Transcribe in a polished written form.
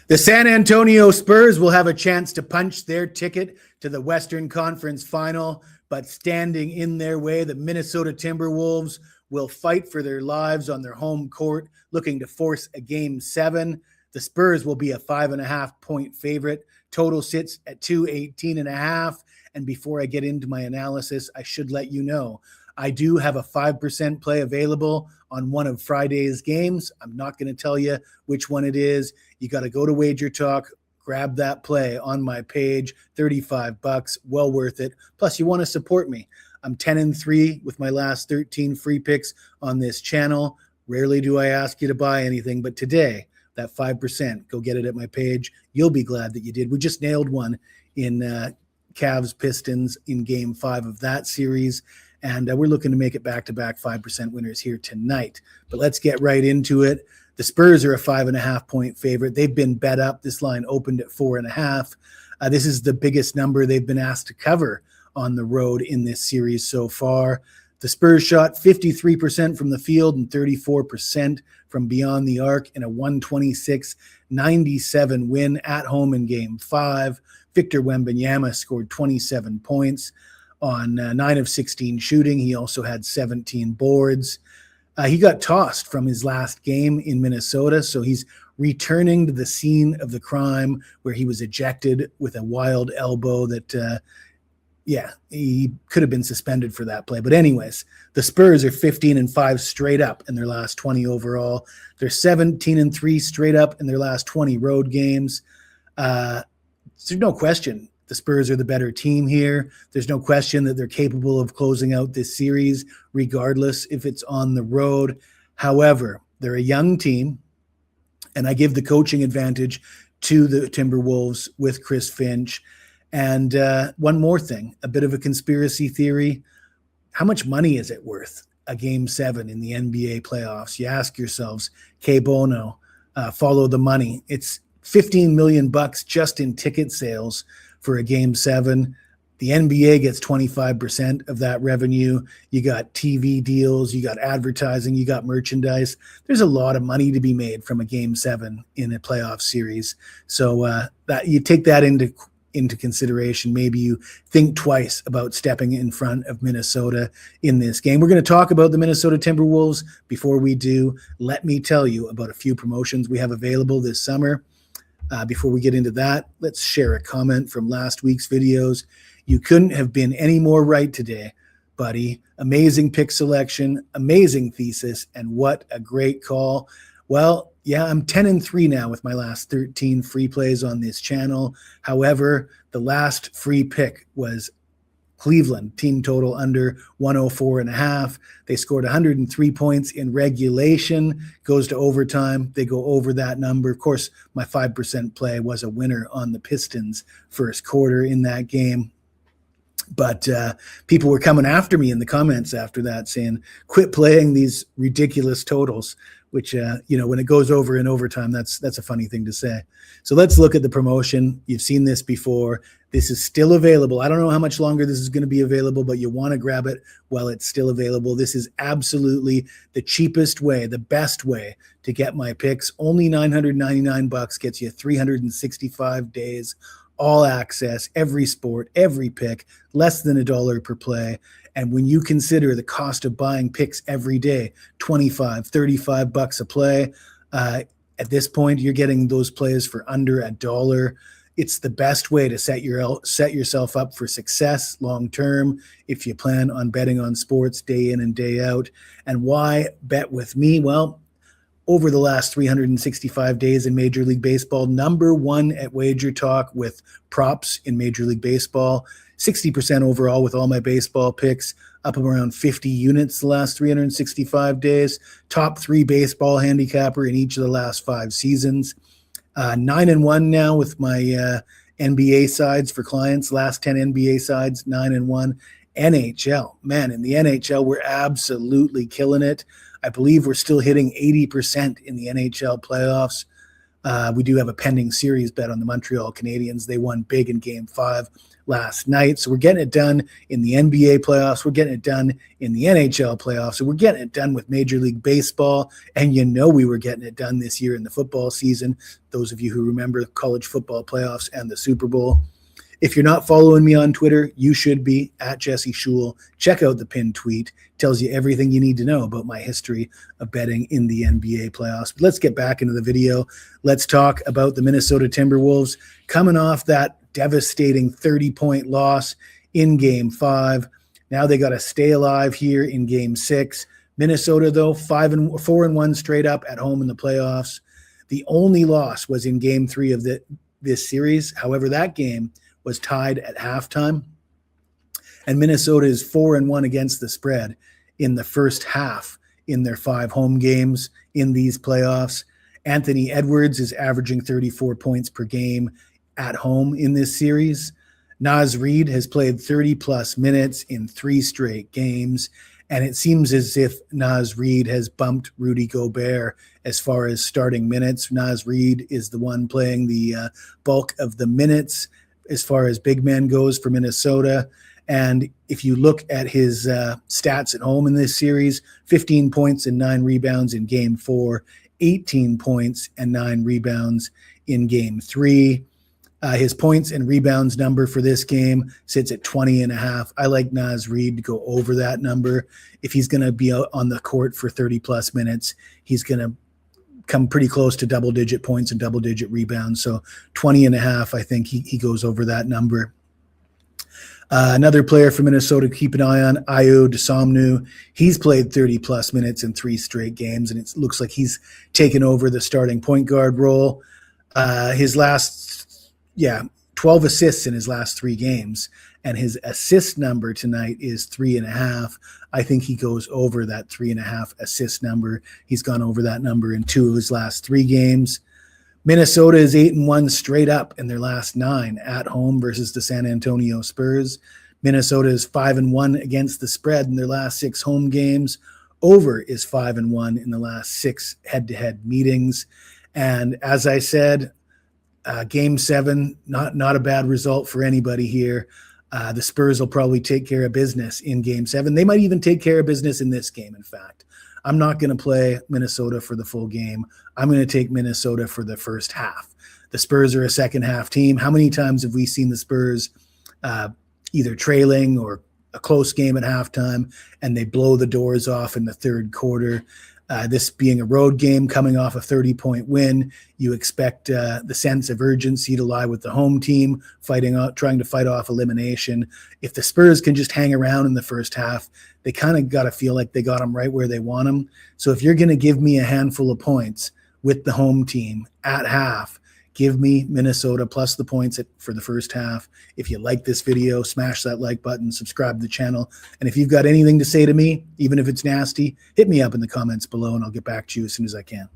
The San Antonio Spurs will have a chance to punch their ticket to the Western Conference Final, but standing in their way, the Minnesota Timberwolves will fight for their lives on their home court, looking to force a Game 7. The Spurs will be a 5.5-point favorite. Total sits at 218.5. And before I get into my analysis, I should let you know I do have a 5% play available on one of Friday's games. I'm not going to tell you which one it is. You got to go to Wager Talk, grab that play on my page, $35, well worth it. Plus, you want to support me. I'm 10-3 with my last 13 free picks on this channel. Rarely do I ask you to buy anything, but today, that 5%, go get it at my page. You'll be glad that you did. We just nailed one in Cavs Pistons in Game 5 of that series. And we're looking to make it back-to-back 5% winners here tonight. But let's get right into it. The Spurs are a 5.5-point favorite. They've been bet up. This line opened at 4.5. This is the biggest number they've been asked to cover on the road in this series so far. The Spurs shot 53% from the field and 34% from beyond the arc in a 126-97 win at home in Game 5. Victor Wembanyama scored 27 points on 9 of 16 shooting. He also had 17 boards. He got tossed from his last game in Minnesota, so he's returning to the scene of the crime where he was ejected with a wild elbow that, he could have been suspended for that play. But anyways, the Spurs are 15-5 straight up in their last 20 overall. They're 17-3 straight up in their last 20 road games. There's no question the Spurs are the better team here. There's no question that they're capable of closing out this series, regardless if it's on the road. However, they're a young team, and I give the coaching advantage to the Timberwolves with Chris Finch. And one more thing, a bit of a conspiracy theory. How much money is it worth, a Game 7 in the NBA playoffs? You ask yourselves, K Bono, follow the money. It's $15 million just in ticket sales for a Game 7. The NBA gets 25% of that revenue. You got TV deals, you got advertising, you got merchandise. There's a lot of money to be made from a Game 7 in a playoff series. So that you take that into consideration. Maybe you think twice about stepping in front of Minnesota in this game. We're going to talk about the Minnesota Timberwolves. Before we do, let me tell you about a few promotions we have available this summer. Before we get into that, let's share a comment from last week's videos. You couldn't have been any more right today, buddy. Amazing pick selection, amazing thesis, and what a great call. Well, yeah, I'm 10-3 now with my last 13 free plays on this channel. However, the last free pick was Cleveland, team total under 104.5. They scored 103 points in regulation, goes to overtime. They go over that number. Of course, my 5% play was a winner on the Pistons first quarter in that game. But people were coming after me in the comments after that saying, quit playing these ridiculous totals, which, when it goes over in overtime, that's a funny thing to say. So let's look at the promotion. You've seen this before. This is still available. I don't know how much longer this is going to be available, but you want to grab it while it's still available. This is absolutely the cheapest way, the best way to get my picks. Only $999 gets you 365 days, all access, every sport, every pick, less than $1 per play. And when you consider the cost of buying picks every day, $25, $35 a play, at this point, you're getting those plays for under $1. It's the best way to set yourself up for success long-term if you plan on betting on sports day in and day out. And why bet with me? Well, over the last 365 days in Major League Baseball, #1 at Wager Talk with props in Major League Baseball, 60% overall with all my baseball picks, up around 50 units the last 365 days, top 3 baseball handicapper in each of the last 5 seasons, 9-1 now with my NBA sides for clients, last 10 NBA sides, 9-1. NHL, man, in the NHL, we're absolutely killing it. I believe we're still hitting 80% in the NHL playoffs. We do have a pending series bet on the Montreal Canadiens. They won big in Game 5 last night. So we're getting it done in the NBA playoffs. We're getting it done in the NHL playoffs. So we're getting it done with Major League Baseball. And we were getting it done this year in the football season. Those of you who remember the college football playoffs and the Super Bowl. If you're not following me on Twitter, you should be at Jesse Schul. Check out the pinned tweet. Tells you everything you need to know about my history of betting in the NBA playoffs. But let's get back into the video. Let's talk about the Minnesota Timberwolves coming off that devastating 30-point loss in Game 5. Now they got to stay alive here in Game 6. Minnesota, though, 4-1 straight up at home in the playoffs. The only loss was in Game 3 of this series. However, that game was tied at halftime. And Minnesota is 4-1 against the spread in the first half in their 5 home games in these playoffs. Anthony Edwards is averaging 34 points per game at home in this series. Naz Reid has played 30-plus minutes in 3 straight games, and it seems as if Naz Reid has bumped Rudy Gobert as far as starting minutes. Naz Reid is the one playing the bulk of the minutes as far as big man goes for Minnesota. And if you look at his stats at home in this series, 15 points and 9 rebounds in Game 4, 18 points and 9 rebounds in Game 3. His points and rebounds number for this game sits at 20.5. I like Naz Reid to go over that number. If he's going to be out on the court for 30-plus minutes, he's going to come pretty close to double-digit points and double-digit rebounds. So 20.5, I think he goes over that number. Another player for Minnesota to keep an eye on, Ayo Dosunmu. He's played 30-plus minutes in 3 straight games, and it looks like he's taken over the starting point guard role. 12 assists in his last 3 games, and his assist number tonight is 3.5. I think he goes over that 3.5 assist number. He's gone over that number in 2 of his last 3 games. Minnesota is 8-1 straight up in their last 9 at home versus the San Antonio Spurs. Minnesota is 5-1 against the spread in their last 6 home games. Over is 5-1 in the last 6 head-to-head meetings. And as I said, Game 7, not a bad result for anybody here. The Spurs will probably take care of business in Game 7. They might even take care of business in this game, in fact. I'm not going to play Minnesota for the full game. I'm going to take Minnesota for the first half. The Spurs are a second-half team. How many times have we seen the Spurs either trailing or a close game at halftime, and they blow the doors off in the third quarter? This being a road game coming off a 30-point win, you expect the sense of urgency to lie with the home team, trying to fight off elimination. If the Spurs can just hang around in the first half, they kind of got to feel like they got them right where they want them. So if you're going to give me a handful of points with the home team at half, give me Minnesota plus the points for the first half. If you like this video, smash that like button, subscribe to the channel. And if you've got anything to say to me, even if it's nasty, hit me up in the comments below and I'll get back to you as soon as I can.